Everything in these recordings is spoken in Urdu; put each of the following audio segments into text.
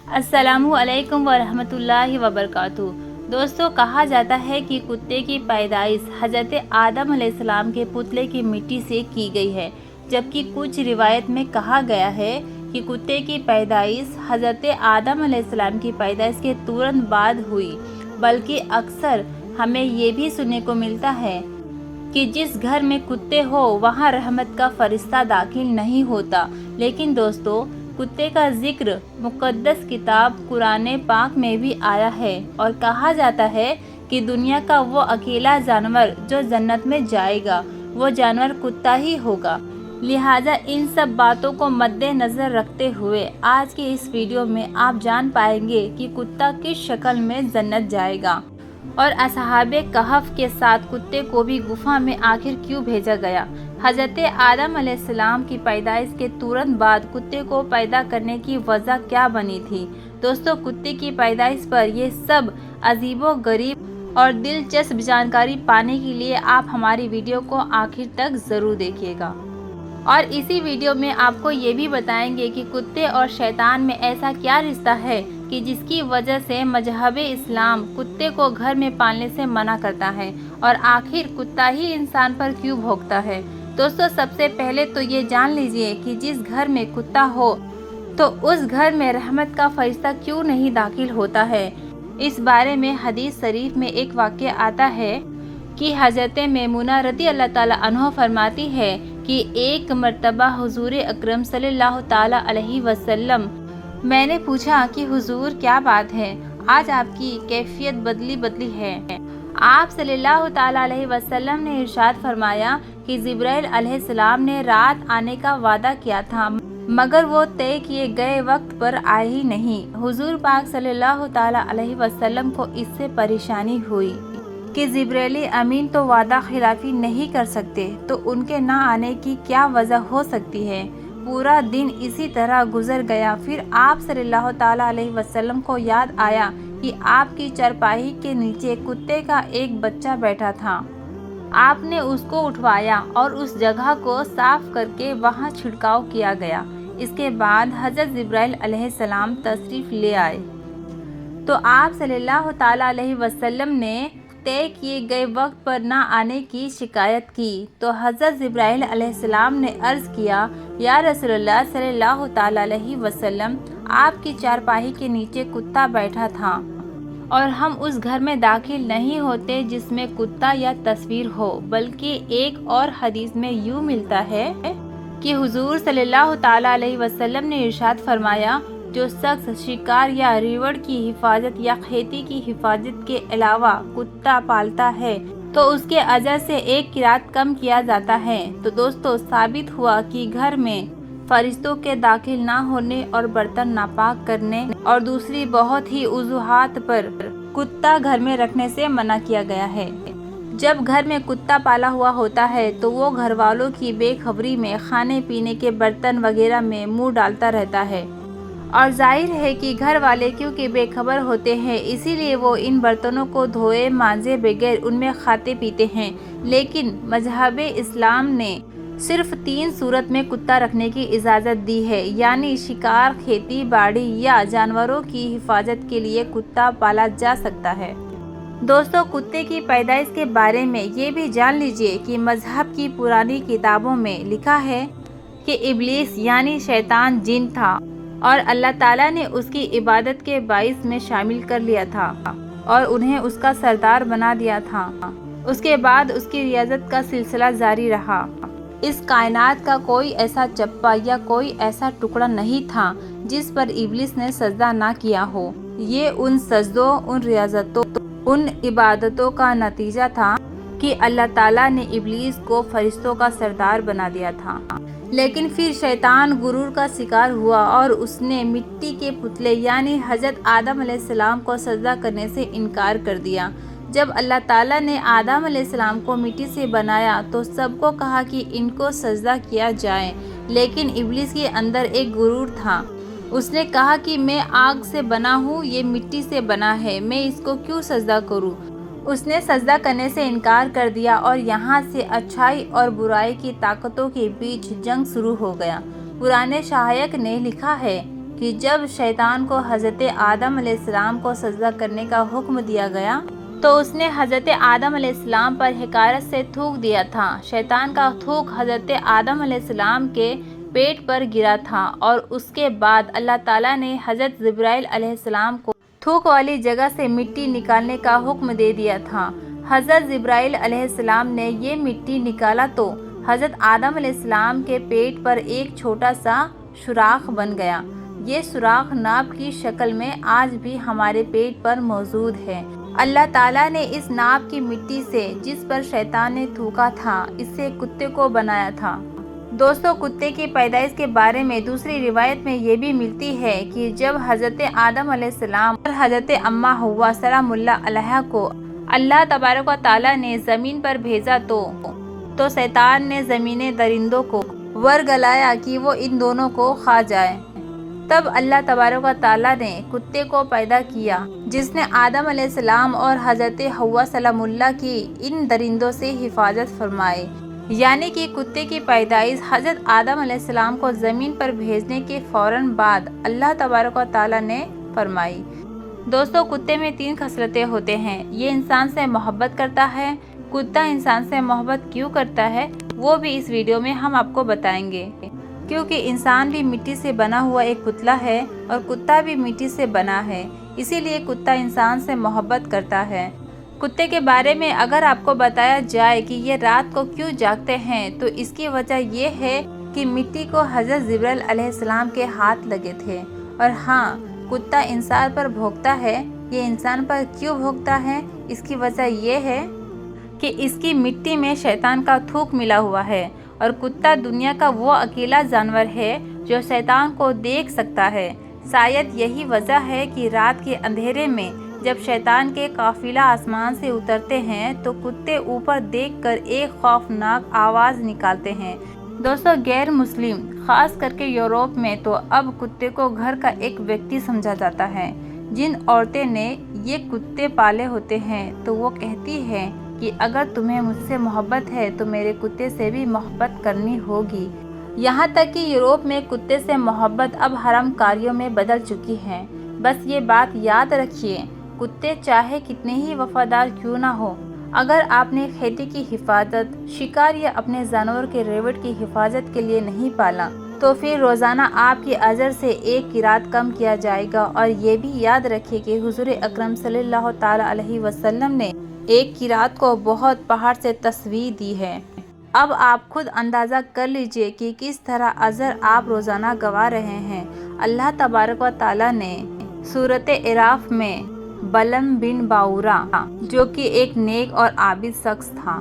السلام علیکم ورحمۃ اللہ وبرکاتہ۔ دوستو، کہا جاتا ہے کہ کتے کی پیدائش حضرت آدم علیہ السلام کے پتلے کی مٹی سے کی گئی ہے، جبکہ کچھ روایت میں کہا گیا ہے کہ کتے کی پیدائش حضرت آدم علیہ السلام کی پیدائش کے ترنت بعد ہوئی۔ بلکہ اکثر ہمیں یہ بھی سننے کو ملتا ہے کہ جس گھر میں کتے ہو وہاں رحمت کا فرشتہ داخل نہیں ہوتا۔ لیکن دوستو، کتے کا ذکر مقدس کتاب قرآن پاک میں بھی آیا ہے، اور کہا جاتا ہے کہ دنیا کا وہ اکیلا جانور جو جنت میں جائے گا وہ جانور کتا ہی ہوگا۔ لہٰذا ان سب باتوں کو مد نظر رکھتے ہوئے آج کی اس ویڈیو میں آپ جان پائیں گے کہ کتا کس شکل میں جنت جائے گا، اور اصحاب کہف کے ساتھ کتے کو بھی غفا میں آخر کیوں بھیجا گیا۔ حضرت آدم علیہ السلام کی پیدائش کے ترنت بعد کتے کو پیدا کرنے کی وجہ کیا بنی تھی؟ دوستو، کتے کی پیدائش پر یہ سب عجیب و غریب اور دلچسپ جانکاری پانے کے لیے آپ ہماری ویڈیو کو آخر تک ضرور دیکھیے گا، اور اسی ویڈیو میں آپ کو یہ بھی بتائیں گے کہ کتے اور شیطان میں ایسا کیا رشتہ ہے کہ جس کی وجہ سے مذہب اسلام کتے کو گھر میں پالنے سے منع کرتا ہے، اور آخر کتا ہی انسان پر کیوں بھونکتا ہے۔ دوستو، سب سے پہلے تو یہ جان لیجئے کہ جس گھر میں کتا ہو تو اس گھر میں رحمت کا فرشتہ کیوں نہیں داخل ہوتا ہے۔ اس بارے میں حدیث شریف میں ایک واقعہ آتا ہے کہ حضرت میمونہ رضی اللہ تعالیٰ عنہ فرماتی ہے کہ ایک مرتبہ حضور اکرم صلی اللہ تعالیٰ علیہ وسلم میں نے پوچھا کہ حضور، کیا بات ہے، آج آپ کی کیفیت بدلی ہے۔ آپ صلی اللہ تعالیٰ علیہ وسلم نے ارشاد فرمایا کہ جبرائیل علیہ السلام نے رات آنے کا وعدہ کیا تھا، مگر وہ طے کیے گئے وقت پر آئے ہی نہیں۔ حضور پاک صلی اللہ تعالیٰ علیہ وسلم کو اس سے پریشانی ہوئی کہ جبرائیل امین تو وعدہ خلافی نہیں کر سکتے، تو ان کے نہ آنے کی کیا وجہ ہو سکتی ہے۔ پورا دن اسی طرح گزر گیا۔ پھر آپ صلی اللہ تعالیٰ علیہ وسلم کو یاد آیا کہ آپ کی چارپائی کے نیچے کتے کا ایک بچہ بیٹھا تھا۔ آپ نے اس کو اٹھوایا اور اس جگہ کو صاف کر کے وہاں چھڑکاؤ کیا گیا۔ اس کے بعد حضرت جبرائیل علیہ السلام تشریف لے آئے تو آپ صلی اللہ تعالیٰ علیہ وسلم نے طے کیے گئے وقت پر نہ آنے کی شکایت کی، تو حضرت جبرائیل علیہ السلام نے عرض کیا، یا رسول اللہ صلی اللہ تعالیٰ علیہ وسلم، آپ کی چارپائی کے نیچے کتا بیٹھا تھا اور ہم اس گھر میں داخل نہیں ہوتے جس میں کتا یا تصویر ہو۔ بلکہ ایک اور حدیث میں یوں ملتا ہے کہ حضور صلی اللہ تعالیٰ علیہ وسلم نے ارشاد فرمایا، جو شخص شکار یا ریوڑ کی حفاظت یا کھیتی کی حفاظت کے علاوہ کتا پالتا ہے تو اس کے اجر سے ایک قیراط کم کیا جاتا ہے۔ تو دوستو، ثابت ہوا کہ گھر میں فرشتوں کے داخل نہ ہونے اور برتن ناپاک کرنے اور دوسری بہت ہی وجوہات پر کتا گھر میں رکھنے سے منع کیا گیا ہے۔ جب گھر میں کتا پالا ہوا ہوتا ہے تو وہ گھر والوں کی بے خبری میں کھانے پینے کے برتن وغیرہ میں منہ ڈالتا رہتا ہے، اور ظاہر ہے کہ گھر والے کیونکہ بے خبر ہوتے ہیں، اسی لیے وہ ان برتنوں کو دھوئے مانجے بغیر ان میں کھاتے پیتے ہیں۔ لیکن مذہب اسلام نے صرف 3 صورت میں کتا رکھنے کی اجازت دی ہے، یعنی شکار، کھیتی باڑی یا جانوروں کی حفاظت کے لیے کتا پالا جا سکتا ہے۔ دوستو، کتے کی پیدائش کے بارے میں یہ بھی جان لیجئے کہ مذہب کی پرانی کتابوں میں لکھا ہے کہ ابلیس یعنی شیطان جن تھا، اور اللہ تعالیٰ نے اس کی عبادت کے باعث میں شامل کر لیا تھا اور انہیں اس کا سردار بنا دیا تھا۔ اس کے بعد اس کی ریاضت کا سلسلہ جاری رہا۔ اس کائنات کا کوئی ایسا چپا یا کوئی ایسا ٹکڑا نہیں تھا جس پر ابلیس نے سجدہ نہ کیا ہو۔ یہ ان سجدوں، ان ریاضتوں، ان عبادتوں کا نتیجہ تھا کہ اللہ تعالیٰ نے ابلیس کو فرشتوں کا سردار بنا دیا تھا۔ لیکن پھر شیطان غرور کا شکار ہوا اور اس نے مٹی کے پتلے یعنی حضرت آدم علیہ السلام کو سجدہ کرنے سے انکار کر دیا۔ جب اللہ تعالیٰ نے آدم علیہ السلام کو مٹی سے بنایا تو سب کو کہا کہ ان کو سجدہ کیا جائے، لیکن ابلیس کے اندر ایک غرور تھا۔ اس نے کہا کہ میں آگ سے بنا ہوں، یہ مٹی سے بنا ہے، میں اس کو کیوں سجدہ کروں۔ اس نے سجدہ کرنے سے انکار کر دیا، اور یہاں سے اچھائی اور برائی کی طاقتوں کے بیچ جنگ شروع ہو گیا۔ پرانے شائق نے لکھا ہے کہ جب شیطان کو حضرت آدم علیہ السلام کو سجدہ کرنے کا حکم دیا گیا تو اس نے حضرت آدم علیہ السلام پر حقارت سے تھوک دیا تھا۔ شیطان کا تھوک حضرت آدم علیہ السلام کے پیٹ پر گرا تھا اور اس کے بعد اللہ تعالیٰ نے حضرت جبرائیل علیہ السلام کو تھوک والی جگہ سے مٹی نکالنے کا حکم دے دیا تھا۔ حضرت جبرائیل علیہ السلام نے یہ مٹی نکالا تو حضرت آدم علیہ السلام کے پیٹ پر ایک چھوٹا سا سوراخ بن گیا۔ یہ سوراخ ناپ کی شکل میں آج بھی ہمارے پیٹ پر موجود ہے۔ اللہ تعالیٰ نے اس ناپ کی مٹی سے جس پر شیطان نے تھوکا تھا اس سے کتے کو بنایا تھا۔ دوستو، کتے کی پیدائش کے بارے میں دوسری روایت میں یہ بھی ملتی ہے کہ جب حضرت آدم علیہ السلام اور حضرت اماں حوا سلام اللہ علیہا کو اللہ تبارک و تعالیٰ نے زمین پر بھیجا تو شیطان نے زمینی درندوں کو ورگلایا کہ وہ ان دونوں کو کھا جائے۔ تب اللہ تبارک و تعالیٰ نے کتے کو پیدا کیا جس نے آدم علیہ السلام اور حضرت حوا سلام اللہ کی ان درندوں سے حفاظت فرمائی۔ یعنی کہ کتے کی پیدائش حضرت آدم علیہ السلام کو زمین پر بھیجنے کے فوراً بعد اللہ تبارک و تعالیٰ نے فرمائی۔ دوستو، کتے میں 3 خصلتیں ہوتے ہیں۔ یہ انسان سے محبت کرتا ہے۔ کتا انسان سے محبت کیوں کرتا ہے وہ بھی اس ویڈیو میں ہم آپ کو بتائیں گے، کیونکہ انسان بھی مٹی سے بنا ہوا ایک پتلا ہے اور کتا بھی مٹی سے بنا ہے، اسی لیے کتا انسان سے محبت کرتا ہے۔ کتے کے بارے میں اگر آپ کو بتایا جائے کہ یہ رات کو کیوں جاگتے ہیں تو اس کی وجہ یہ ہے کہ مٹی کو حضرت جبرائیل علیہ السلام کے ہاتھ لگے تھے۔ اور ہاں، کتا انسان پر بھونکتا ہے۔ یہ انسان پر کیوں بھونکتا ہے؟ اس کی وجہ یہ ہے کہ اس کی مٹی میں شیطان کا تھوک ملا ہوا ہے، اور کتا دنیا کا وہ اکیلا جانور ہے جو شیطان کو دیکھ سکتا ہے۔ شاید یہی وجہ ہے کہ رات کے اندھیرے میں جب شیطان کے قافلہ آسمان سے اترتے ہیں تو کتے اوپر دیکھ کر ایک خوفناک آواز نکالتے ہیں۔ دوستو، غیر مسلم خاص کر کے یورپ میں تو اب کتے کو گھر کا ایک ویکتی سمجھا جاتا ہے۔ جن عورتیں نے یہ کتے پالے ہوتے ہیں تو وہ کہتی ہیں کہ اگر تمہیں مجھ سے محبت ہے تو میرے کتے سے بھی محبت کرنی ہوگی۔ یہاں تک کہ یورپ میں کتے سے محبت اب حرام کاریوں میں بدل چکی ہے۔ بس یہ بات یاد رکھیے، کتے چاہے کتنے ہی وفادار کیوں نہ ہو، اگر آپ نے کھیتی کی حفاظت، شکار یا اپنے جانور کے ریوڑ کی حفاظت کے لیے نہیں پالا تو پھر روزانہ آپ کی اجر سے 1 قیراط کم کیا جائے گا۔ اور یہ بھی یاد رکھیے کہ حضور اکرم صلی اللہ تعالیٰ علیہ وسلم نے 1 قیراط کو بہت پہاڑ سے تشبیہ دی ہے۔ اب آپ خود اندازہ کر لیجئے کہ کس طرح اجر آپ روزانہ گوا رہے ہیں۔ اللہ تبارک و تعالیٰ نے سورۃ اعراف میں بلعم بن باورا جو کہ ایک نیک اور عابد شخص تھا،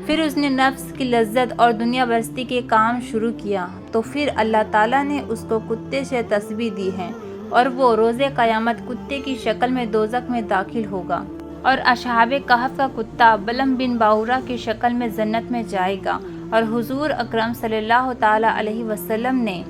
پھر اس نے نفس کی لذت اور دنیا پرستی کے کام شروع کیا تو پھر اللہ تعالیٰ نے اس کو کتے سے تشبیہ دی ہے، اور وہ روز قیامت کتے کی شکل میں دوزخ میں داخل ہوگا، اور اصحاب کہف کا کتا بلعم بن باورا کی شکل میں جنت میں جائے گا۔ اور حضور اکرم صلی اللہ تعالیٰ علیہ وسلم نے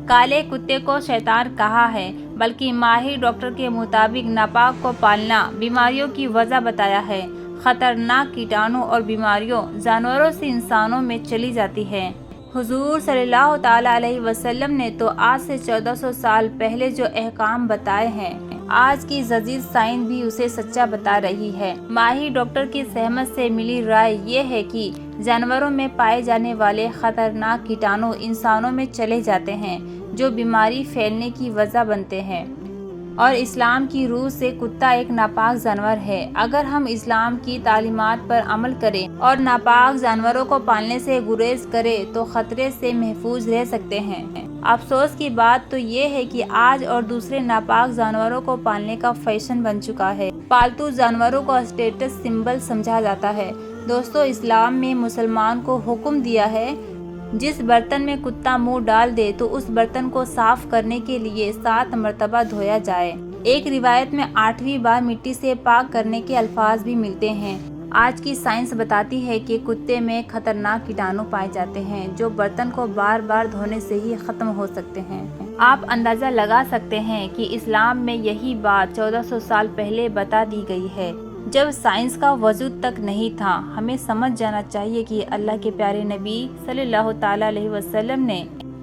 کالے کتے کو شیطان کہا ہے، بلکہ ماہر ڈاکٹر کے مطابق ناپاک کو پالنا بیماریوں کی وجہ بتایا ہے۔ خطرناک کیٹانو اور بیماریوں جانوروں سے انسانوں میں چلی جاتی ہے۔ حضور صلی اللہ تعالیٰ علیہ وسلم نے تو آج سے 1400 سال پہلے جو احکام بتائے ہیں، آج کی جدید سائنس بھی اسے سچا بتا رہی ہے۔ ماہر ڈاکٹر کی سہمت سے ملی رائے یہ ہے کہ جانوروں میں پائے جانے والے خطرناک کیٹانو انسانوں میں چلے جاتے ہیں جو بیماری پھیلنے کی وجہ بنتے ہیں، اور اسلام کی روح سے کتا ایک ناپاک جانور ہے۔ اگر ہم اسلام کی تعلیمات پر عمل کریں اور ناپاک جانوروں کو پالنے سے گریز کریں تو خطرے سے محفوظ رہ سکتے ہیں۔ افسوس کی بات تو یہ ہے کہ آج اور دوسرے ناپاک جانوروں کو پالنے کا فیشن بن چکا ہے۔ پالتو جانوروں کو اسٹیٹس سمبل سمجھا جاتا ہے۔ دوستو، اسلام میں مسلمان کو حکم دیا ہے جس برتن میں کتا منہ ڈال دے تو اس برتن کو صاف کرنے کے لیے 7 مرتبہ دھویا جائے۔ ایک روایت میں 8ویں بار مٹی سے پاک کرنے کے الفاظ بھی ملتے ہیں۔ آج کی سائنس بتاتی ہے کہ کتے میں خطرناک کیٹانو پائے جاتے ہیں جو برتن کو بار بار دھونے سے ہی ختم ہو سکتے ہیں۔ آپ اندازہ لگا سکتے ہیں کہ اسلام میں یہی بات 1400 سال پہلے بتا دی گئی ہے، جب سائنس کا وجود تک نہیں تھا۔ ہمیں سمجھ جانا چاہیے کہ اللہ کے پیارے نبی صلی اللہ تعالیٰ علیہ وسلم نے